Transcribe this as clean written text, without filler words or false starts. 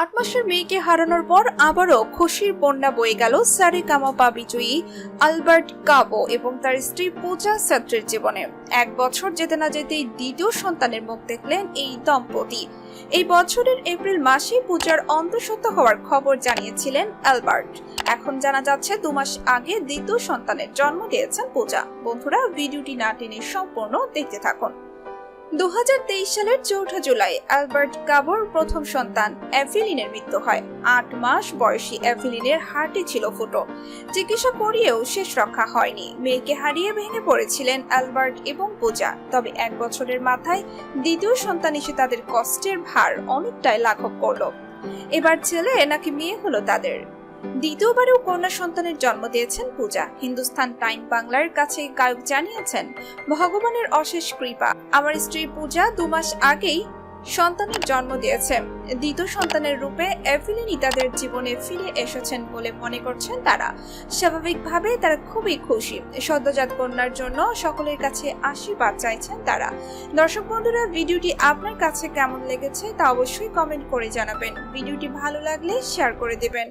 8 মাসের মেয়েকে হারানোর পর আবারও খুশির বন্যা বয়ে গেল সারেগামাপা বিজয়ী আলবার্ট কাবো এবং তার স্ত্রী পূজা সাত্রের জীবনে। 1 বছর যেতে না যেতেই দ্বিতীয় সন্তানের মুখ দেখলেন এই দম্পতি। এই বছরের এপ্রিল মাসে পূজার অন্তঃসত্ত্বা হওয়ার খবর জানিয়েছিলেন আলবার্ট। এখন জানা যাচ্ছে 2 মাস আগে দ্বিতীয় সন্তানের জন্ম দিয়েছেন পূজা। বন্ধুরা, ভিডিওটি না টেনে সম্পূর্ণ দেখতে থাকুন। 2023 সালের 4 জুলাই আলবার্ট কাবোর প্রথম সন্তান এভেলিনের মৃত্যু হয়। 8 মাস বয়সী এভেলিনের হার্টে ছিল ফুটো। চিকিৎসা করিয়েও শেষ রক্ষা হয়নি। মেয়েকে হারিয়ে ভেঙে পড়েছিলেন আলবার্ট এবং পূজা। তবে 1 বছরের মাথায় দ্বিতীয় সন্তান এসে তাদের কষ্টের ভার অনেকটাই লাঘব করলো। এবার ছেলে নাকি মেয়ে হলো তাদের। দ্বিতীয়বারেও কন্যা সন্তানের জন্ম দিয়েছেন পূজা। হিন্দুস্তান টাইম বাংলার কাছে গায়ক জানিয়েছেন, ভগবানের অশেষ কৃপা, আমার স্ত্রী পূজা 2 মাস আগেই সন্তানের জন্ম দিয়েছে। দ্বিতীয় সন্তানের রূপে এভেলিনই তাদের জীবনে ফিরে এসেছেন বলে মনে করছেন তারা। স্বাভাবিকভাবে তারা খুবই খুশি। সদ্যজাত কন্যার জন্য সকলের কাছে আশীর্বাদ চাইছেন তারা। দর্শক বন্ধুরা, ভিডিওটি আপনার কাছে কেমন লেগেছে তা অবশ্যই কমেন্ট করে জানাবেন। ভিডিওটি ভালো লাগলে শেয়ার করে দেবেন।